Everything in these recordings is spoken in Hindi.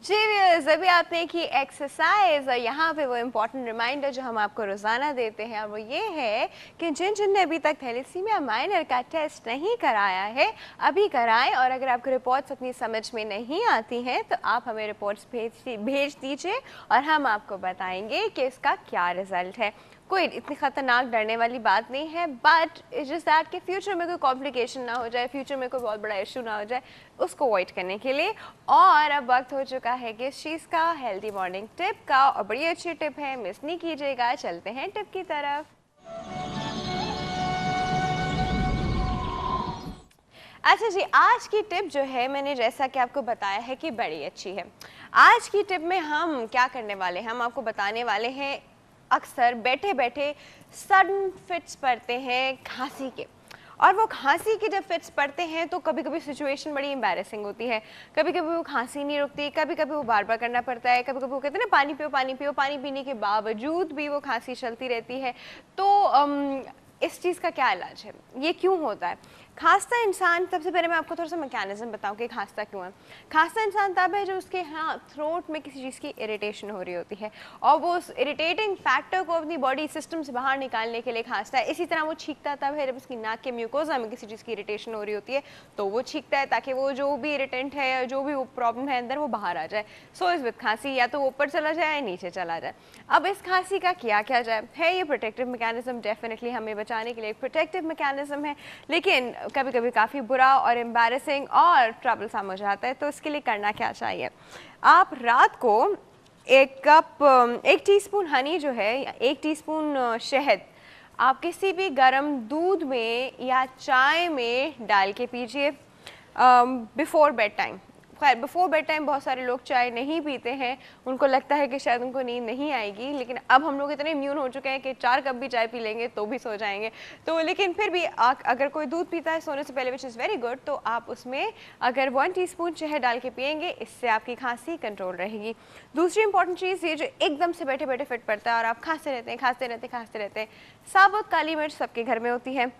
जी व्यूअर्स, अभी आपने की एक्सरसाइज और यहाँ पे वो इम्पॉर्टेंट रिमाइंडर जो हम आपको रोज़ाना देते हैं और वो ये है कि जिन ने अभी तक थैलेसीमिया माइनर का टेस्ट नहीं कराया है अभी कराएं। और अगर आपको रिपोर्ट्स अपनी समझ में नहीं आती हैं तो आप हमें रिपोर्ट्स भेज दीजिए और हम आपको बताएंगे कि इसका क्या रिज़ल्ट है। कोई इतनी ख़तरनाक डरने वाली बात नहीं है, बट इट्स जस्ट दैट कि फ्यूचर में कोई कॉम्प्लिकेशन ना हो जाए, फ्यूचर में कोई बहुत बड़ा इशू ना हो जाए, उसको अवॉइड करने के लिए। और अब वक्त हो चुका है कि इस चीज़ का, हेल्दी मॉर्निंग टिप का, और बड़ी अच्छी टिप है, मिस नहीं कीजिएगा। चलते हैं टिप की तरफ। अच्छा जी, आज की टिप जो है मैंने जैसा कि आपको बताया है कि बड़ी अच्छी है। आज की टिप में हम क्या करने वाले हैं, हम आपको बताने वाले हैं अक्सर बैठे बैठे सडन फिट्स पड़ते हैं खांसी के। और वो खांसी के जब फिट्स पड़ते हैं तो कभी कभी सिचुएशन बड़ी एम्बैरेसिंग होती है, कभी कभी वो खांसी नहीं रुकती, कभी कभी वो बार बार करना पड़ता है, कभी कभी वो कहते हैं ना पानी पियो पानी पियो, पानी पीने के बावजूद भी वो खांसी चलती रहती है। तो इस चीज़ का क्या इलाज है, ये क्यों होता है? खांसता इंसान, सबसे पहले मैं आपको थोड़ा सा मैकेनिज्म बताऊं कि खांसता क्यों है। खांसता इंसान तब है जब उसके थ्रोट में किसी चीज़ की इरिटेशन हो रही होती है और वो उस इरिटेटिंग फैक्टर को अपनी बॉडी सिस्टम से बाहर निकालने के लिए खांसता है। इसी तरह वो छींकता तब है जब उसकी नाक के म्यूकोजा में किसी चीज़ की इरिटेशन हो रही होती है, तो वो छींकता है ताकि वो जो भी इरिटेंट है या जो भी वो प्रॉब्लम है अंदर वो बाहर आ जाए। सो इस विद खांसी या तो ऊपर चला जाए या नीचे चला जाए। अब इस खांसी का किया क्या जाए, है ये प्रोटेक्टिव मैकेनिज्म, डेफिनेटली हमें बचाने के लिए एक प्रोटेक्टिव मैकेनिज्म है, लेकिन कभी कभी काफ़ी बुरा और एम्बैरेसिंग और ट्रबल सा हो जाता है। तो इसके लिए करना क्या चाहिए, आप रात को 1 टीस्पून हनी जो है, 1 टीस्पून शहद आप किसी भी गर्म दूध में या चाय में डाल के पीजिए बिफोर बेड टाइम। खैर बिफोर बेड टाइम बहुत सारे लोग चाय नहीं पीते हैं, उनको लगता है कि शायद उनको नींद नहीं आएगी, लेकिन अब हम लोग इतने इम्यून हो चुके हैं कि 4 कप भी चाय पी लेंगे तो भी सो जाएंगे। तो लेकिन फिर भी अगर कोई दूध पीता है सोने से पहले, विच इज़ वेरी गुड, तो आप उसमें अगर 1 टीस्पून शहद डाल के पियेंगे, इससे आपकी खांसी कंट्रोल रहेगी। दूसरी इंपॉर्टेंट चीज़ ये जो एकदम से बैठे बैठे फिट पड़ता है और आप खांसते रहते हैं खांसते रहते हैं खांसते रहते हैं, साबुत काली मिर्च सबके घर में होती है,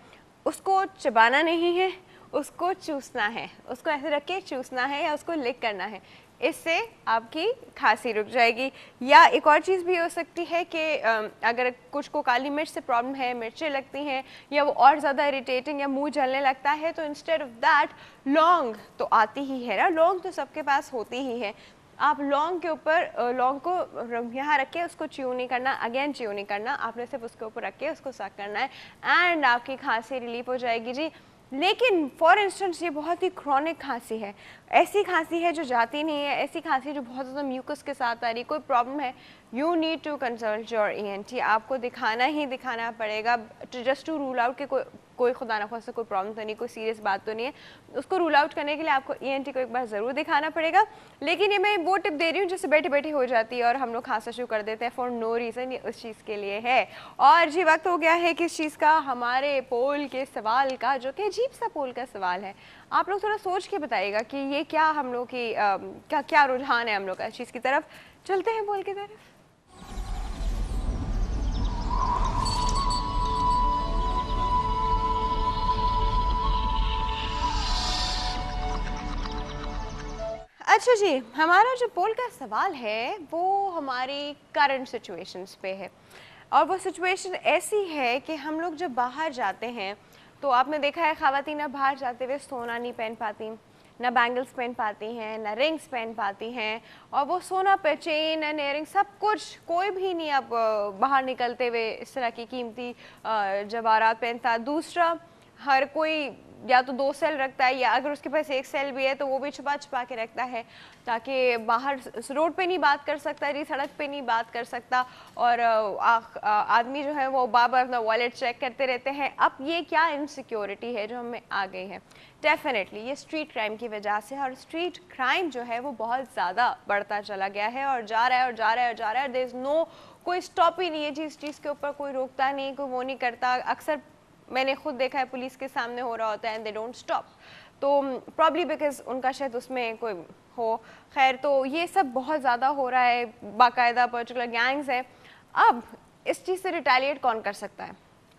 उसको चबाना नहीं है, उसको चूसना है, उसको ऐसे रख के चूसना है या उसको लिक करना है, इससे आपकी खांसी रुक जाएगी। या एक और चीज़ भी हो सकती है कि अगर कुछ को काली मिर्च से प्रॉब्लम है, मिर्चें लगती हैं या वो और ज़्यादा इरिटेटिंग या मुंह जलने लगता है, तो इंस्टेड ऑफ दैट लौंग तो आती ही है ना, लौंग तो सबके पास होती ही है, आप लौंग के ऊपर लौंग को यहाँ रख के उसको च्यू नहीं करना, अगेन च्यू नहीं करना, आपने सिर्फ उसके ऊपर रख के उसको सक करना है एंड आपकी खांसी रिलीफ हो जाएगी जी। लेकिन फॉर इंस्टेंस ये बहुत ही क्रॉनिक खांसी है, ऐसी खांसी है जो जाती नहीं है, ऐसी खांसी जो बहुत ज़्यादा म्यूकस के साथ आ रही, कोई प्रॉब्लम है, you need to consult your ENT, आपको दिखाना ही दिखाना पड़ेगा जस्ट टू रूल आउट कि कोई खुदा ना खास्ता कोई प्रॉब्लम तो नहीं, कोई सीरियस बात तो नहीं है। उसको रूल आउट करने के लिए आपको ENT को एक बार ज़रूर दिखाना पड़ेगा। लेकिन ये मैं वो टिप दे रही हूँ जिससे बैठी बैठी हो जाती है और हम लोग खांसना शुरू कर देते हैं फॉर नो रीज़न, ये उस चीज़ के लिए है। और जी वक्त हो गया है किस चीज़ का, हमारे पोल के सवाल का, जो कि अजीब सा पोल का सवाल है। आप लोग थोड़ा सोच के बताइएगा कि ये क्या हम लोग की क्या रुझान है हम लोग का इस चीज़ की तरफ। चलते हैं पोल की तरफ। अच्छा जी, हमारा जो पोल का सवाल है वो हमारी करंट सिचुएशंस पे है, और वो सिचुएशन ऐसी है कि हम लोग जब बाहर जाते हैं तो आपने देखा है ख़वातीन बाहर जाते हुए सोना नहीं पहन पाती, ना बैंगल्स पहन पाती हैं, ना रिंग्स पहन पाती हैं, और वो सोना पे चेन एंड इयरिंग सब कुछ कोई भी नहीं अब बाहर निकलते हुए इस तरह की कीमती जवाहरात पहनता। दूसरा, हर कोई या तो 2 सेल रखता है, या अगर उसके पास 1 सेल भी है तो वो भी छुपा छुपा के रखता है ताकि बाहर रोड पे नहीं बात कर सकता जी, सड़क पे नहीं बात कर सकता, और आदमी जो है वो बार बार अपना वॉलेट चेक करते रहते हैं। अब ये क्या इनसिक्योरिटी है जो हमें आ गई है? डेफिनेटली ये स्ट्रीट क्राइम की वजह से, और स्ट्रीट क्राइम जो है वो बहुत ज़्यादा बढ़ता चला गया है और जा रहा है और जा रहा है और जा रहा है। देयर इज़ नो, कोई स्टॉप ही नहीं है जी इस चीज़ के ऊपर, कोई रोकता नहीं, कोई वो नहीं करता। अक्सर मैंने खुद देखा है पुलिस के सामने हो रहा होता है एंड दे डोंट स्टॉप, तो प्रॉब्ली बिकॉज उनका शायद उसमें कोई हो। खैर, तो ये सब बहुत ज़्यादा हो रहा है, बाकायदा पर्टिकुलर गैंग्स हैं। अब इस चीज़ से रिटेलिएट कौन कर सकता है?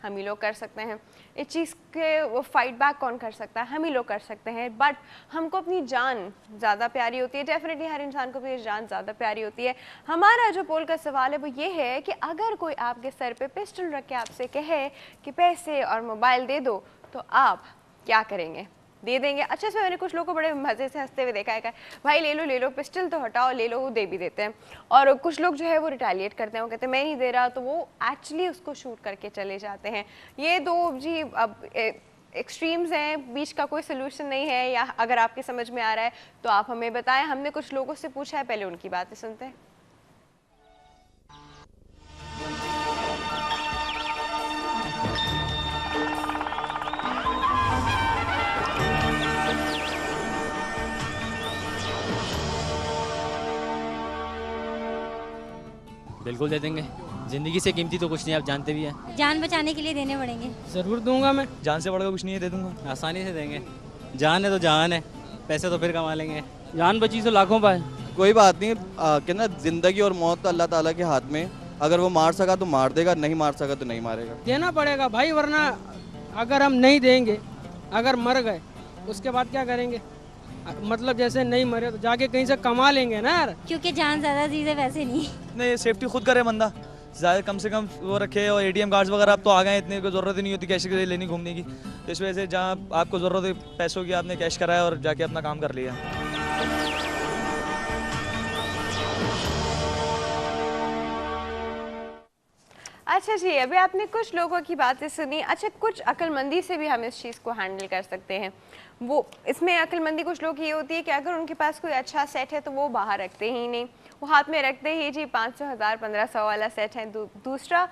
हम ही लोग कर सकते हैं। इस चीज़ के वो फाइट बैक कौन कर सकता है? हम ही लोग कर सकते हैं। बट हमको अपनी जान ज़्यादा प्यारी होती है, डेफिनेटली हर इंसान को अपनी जान ज़्यादा प्यारी होती है। हमारा जो पोल का सवाल है वो ये है कि अगर कोई आपके सर पे पिस्टल रख के आपसे कहे कि पैसे और मोबाइल दे दो, तो आप क्या करेंगे? दे देंगे? अच्छा, इसमें मैंने कुछ लोगों को बड़े मज़े से हंसते हुए देखा है कि भाई ले लो पिस्टल तो हटाओ, ले लो, वो दे भी देते हैं। और कुछ लोग जो है वो रिटेलिएट करते हैं, वो कहते हैं मैं नहीं दे रहा, तो वो एक्चुअली उसको शूट करके चले जाते हैं। ये दो जी अब एक्सट्रीम्स हैं, बीच का कोई सोल्यूशन नहीं है। या अगर आपके समझ में आ रहा है तो आप हमें बताएं। हमने कुछ लोगों से पूछा है, पहले उनकी बातें सुनते हैं। बिल्कुल दे देंगे, ज़िंदगी से कीमती तो कुछ नहीं, आप जानते भी हैं। जान बचाने के लिए देने पड़ेंगे। ज़रूर दूंगा मैं, जान से बढ़कर कुछ नहीं है, दे दूंगा। आसानी से देंगे, जान है तो जान है, पैसे तो फिर कमा लेंगे। जान बची तो लाखों पाए। कोई बात नहीं, कहना ज़िंदगी और मौत तो अल्लाह ताला के हाथ में। अगर वो मार सका तो मार देगा, नहीं मार सका तो नहीं मारेगा। देना पड़ेगा भाई, वरना अगर हम नहीं देंगे, अगर मर गए उसके बाद क्या करेंगे? मतलब जैसे नहीं मरे तो जाके कहीं से कमा लेंगे ना यार। क्योंकि जान ज़्यादा चीज़ है, वैसे नहीं। नहीं, सेफ्टी खुद करे बंदा, ज़्यादा कम से कम वो रखे। और एटीएम कार्ड्स वगैरह अब तो आ गए हैं, इतनी कोई ज़रूरत ही नहीं होती कैश के लिए लेनी घूमने की। तो इस वजह से जहाँ आपको ज़रूरत है पैसों की, आपने कैश कराया और जाके अपना काम कर लिया। अच्छा जी, अभी आपने कुछ लोगों की बातें सुनी। अच्छा, कुछ अक्लमंदी से भी हम इस चीज़ को हैंडल कर सकते हैं। वो इसमें अक्लमंदी कुछ लोग ये होती है कि अगर उनके पास कोई अच्छा सेट है तो वो बाहर रखते ही नहीं, वो हाथ में रखते ही जी 500, 1000, 1500 वाला सेट है। दूसरा,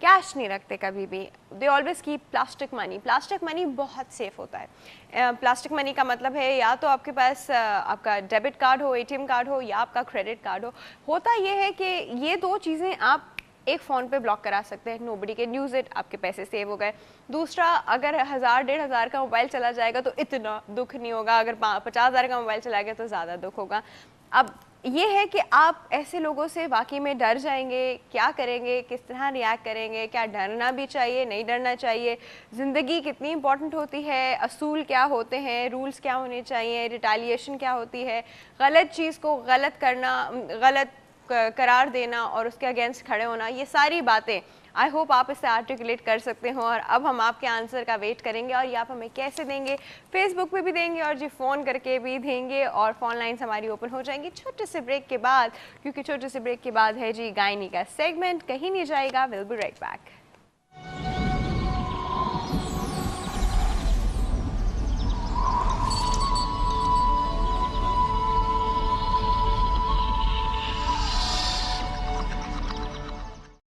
कैश नहीं रखते कभी भी। They always keep plastic money. Plastic money बहुत सेफ होता है। प्लास्टिक मनी का मतलब है या तो आपके पास आपका डेबिट कार्ड हो, एटीएम कार्ड हो, या आपका क्रेडिट कार्ड हो। होता ये है कि ये दो चीज़ें आप एक फ़ोन पे ब्लॉक करा सकते हैं, नोबडी कैन यूज़ इट, आपके पैसे सेव हो गए। दूसरा, अगर 1000, 1500 का मोबाइल चला जाएगा तो इतना दुख नहीं होगा, अगर 50,000 का मोबाइल चला गया तो ज़्यादा दुख होगा। अब ये है कि आप ऐसे लोगों से वाकई में डर जाएंगे, क्या करेंगे, किस तरह रिएक्ट करेंगे, क्या डरना भी चाहिए, नहीं डरना चाहिए, ज़िंदगी कितनी इंपॉर्टेंट होती है, असूल क्या होते हैं, रूल्स क्या होने चाहिए, रिटेलिएशन क्या होती है, गलत चीज़ को गलत करना, गलत करार देना और उसके अगेंस्ट खड़े होना, ये सारी बातें आई होप आप इससे आर्टिकुलेट कर सकते हो। और अब हम आपके आंसर का वेट करेंगे और ये आप हमें कैसे देंगे, फेसबुक पे भी देंगे और जी फ़ोन करके भी देंगे, और फ़ोन लाइन्स हमारी ओपन हो जाएंगी छोटे से ब्रेक के बाद, क्योंकि छोटे से ब्रेक के बाद है जी गायनी का सेगमेंट। कहीं नहीं जाएगा, विल बी राइट बैक।